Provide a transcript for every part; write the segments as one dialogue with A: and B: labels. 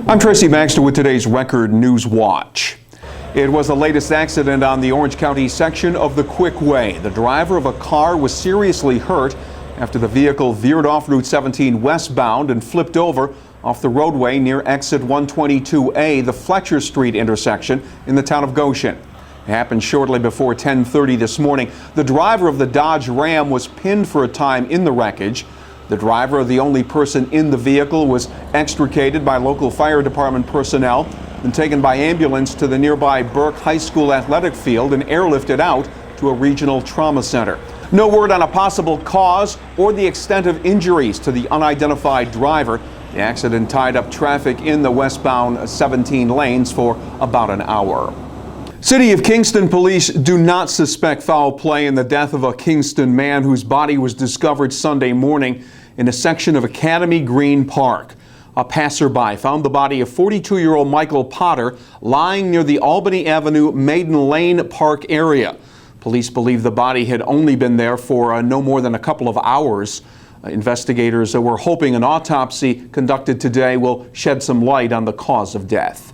A: I'm Tracy Baxter with today's Record Newswatch. It was the latest accident on the Orange County section of the Quick Way. The driver of a car was seriously hurt after the vehicle veered off Route 17 westbound and flipped over off the roadway near exit 122A, the Fletcher Street intersection in the town of Goshen. It happened shortly before 10:30 this morning. The driver of the Dodge Ram was pinned for a time in the wreckage. The driver, the only person in the vehicle, was extricated by local fire department personnel and taken by ambulance to the nearby Burke High School athletic field and airlifted out to a regional trauma center. No word on a possible cause or the extent of injuries to the unidentified driver. The accident tied up traffic in the westbound 17 lanes for about an hour. City of Kingston police do not suspect foul play in the death of a Kingston man whose body was discovered Sunday morning in a section of Academy Green Park. A passerby found the body of 42-year-old Michael Potter lying near the Albany Avenue Maiden Lane Park area. Police believe the body had only been there for no more than a couple of hours. Investigators were hoping an autopsy conducted today will shed some light on the cause of death.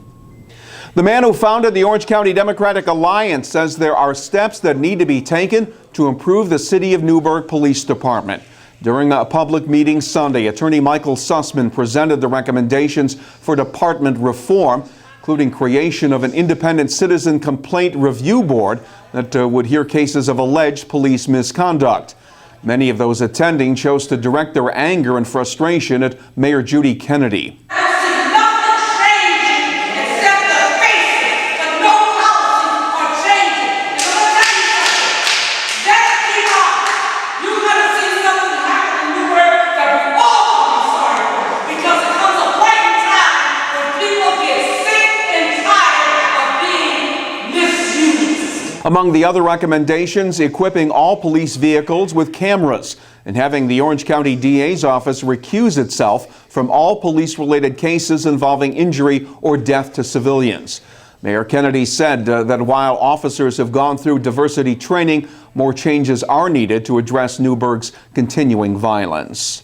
A: The man who founded the Orange County Democratic Alliance says there are steps that need to be taken to improve the City of Newburgh Police Department. During a public meeting Sunday, Attorney Michael Sussman presented the recommendations for department reform, including creation of an independent citizen complaint review board that would hear cases of alleged police misconduct. Many of those attending chose to direct their anger and frustration at Mayor Judy Kennedy. Among the other recommendations, equipping all police vehicles with cameras and having the Orange County DA's office recuse itself from all police-related cases involving injury or death to civilians. Mayor Kennedy said that while officers have gone through diversity training, more changes are needed to address Newburgh's continuing violence.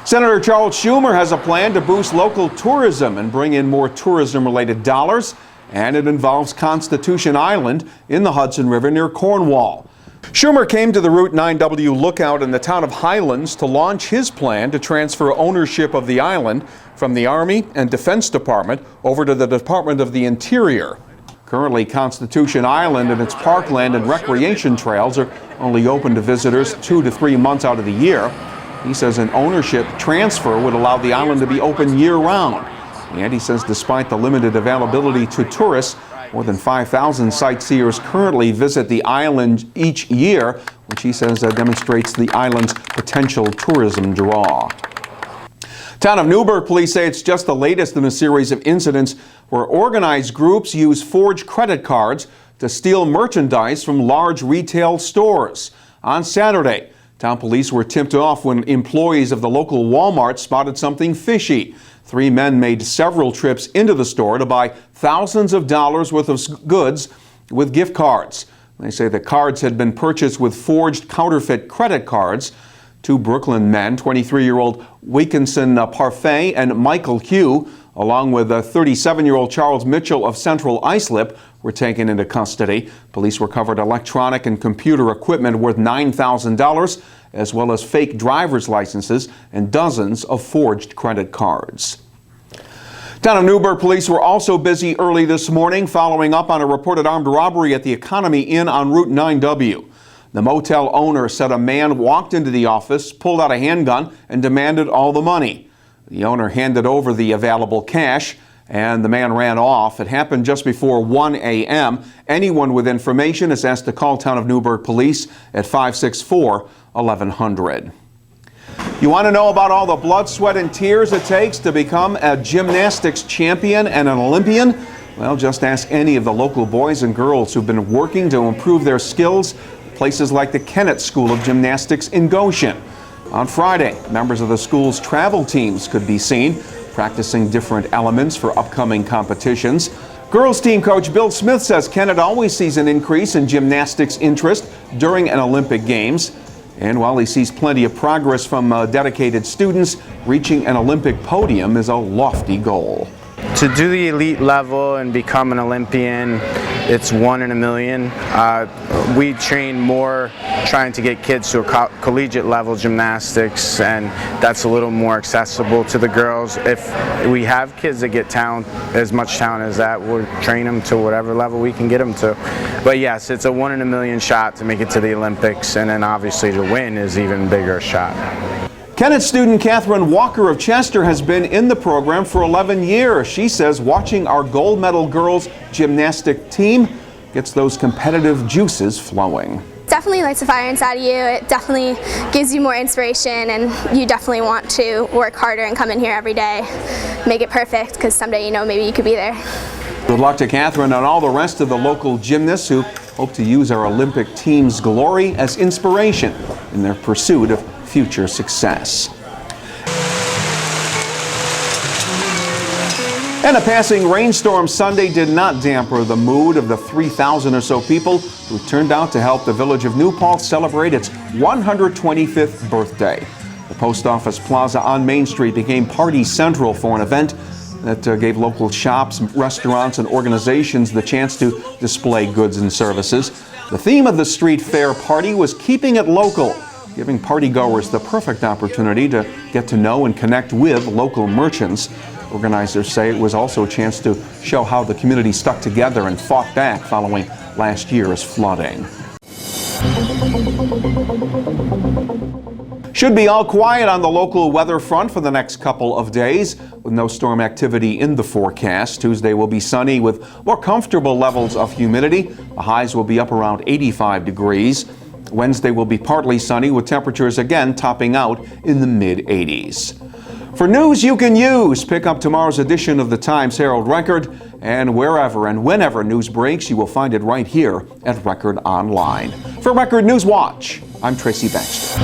A: Senator Charles Schumer has a plan to boost local tourism and bring in more tourism-related dollars, and it involves Constitution Island in the Hudson River near Cornwall. Schumer came to the Route 9W lookout in the town of Highlands to launch his plan to transfer ownership of the island from the Army and Defense Department over to the Department of the Interior. Currently, Constitution Island and its parkland and recreation trails are only open to visitors 2 to 3 months out of the year. He says an ownership transfer would allow the island to be open year-round. And he says despite the limited availability to tourists, more than 5,000 sightseers currently visit the island each year, which he says demonstrates the island's potential tourism draw. Town of Newburgh police say it's just the latest in a series of incidents where organized groups use forged credit cards to steal merchandise from large retail stores. On Saturday, town police were tipped off when employees of the local Walmart spotted something fishy. 3 men made several trips into the store to buy thousands of dollars worth of goods with gift cards. They say the cards had been purchased with forged counterfeit credit cards. 2 Brooklyn men, 23-year-old Wilkinson Parfait and Michael Hugh, along with 37-year-old Charles Mitchell of Central Islip, were taken into custody. Police recovered electronic and computer equipment worth $9,000, as well as fake driver's licenses and dozens of forged credit cards. Town of Newburgh police were also busy early this morning following up on a reported armed robbery at the Economy Inn on Route 9W. The motel owner said a man walked into the office, pulled out a handgun, and demanded all the money. The owner handed over the available cash, and the man ran off. It happened just before 1 a.m. Anyone with information is asked to call Town of Newburgh Police at 564-1100. You want to know about all the blood, sweat, and tears it takes to become a gymnastics champion and an Olympian? Well, just ask any of the local boys and girls who've been working to improve their skills at places like the Kennett School of Gymnastics in Goshen. On Friday, members of the school's travel teams could be seen practicing different elements for upcoming competitions. Girls team coach Bill Smith says Kennett always sees an increase in gymnastics interest during an Olympic Games. And while he sees plenty of progress from dedicated students, reaching an Olympic podium is a lofty goal.
B: To do the elite level and become an Olympian, it's 1 in a million. We train more trying to get kids to a collegiate level gymnastics, and that's a little more accessible to the girls. If we have kids that get talent, as much talent as that, we'll train them to whatever level we can get them to. But yes, it's a 1 in a million shot to make it to the Olympics, and then obviously to win is even bigger shot.
A: Kennett student Catherine Walker of Chester has been in the program for 11 years. She says watching our gold medal girls gymnastic team gets those competitive juices flowing.
C: Definitely lights a fire inside of you. It definitely gives you more inspiration, and you definitely want to work harder and come in here every day, make it perfect, because someday, you know, maybe you could be there.
A: Good luck to Catherine and all the rest of the local gymnasts who hope to use our Olympic team's glory as inspiration in their pursuit of future success. And a passing rainstorm Sunday did not damper the mood of the 3,000 or so people who turned out to help the village of New Paltz celebrate its 125th birthday. The Post Office Plaza on Main Street became party central for an event that gave local shops, restaurants, and organizations the chance to display goods and services. The theme of the street fair party was keeping it local, giving partygoers the perfect opportunity to get to know and connect with local merchants. Organizers say it was also a chance to show how the community stuck together and fought back following last year's flooding. Should be all quiet on the local weather front for the next couple of days, with no storm activity in the forecast. Tuesday will be sunny with more comfortable levels of humidity. The highs will be up around 85 degrees. Wednesday will be partly sunny with temperatures again topping out in the mid-80s. For news you can use, pick up tomorrow's edition of the Times-Herald Record, and wherever and whenever news breaks, you will find it right here at Record Online. For Record Newswatch, I'm Tracy Baxter.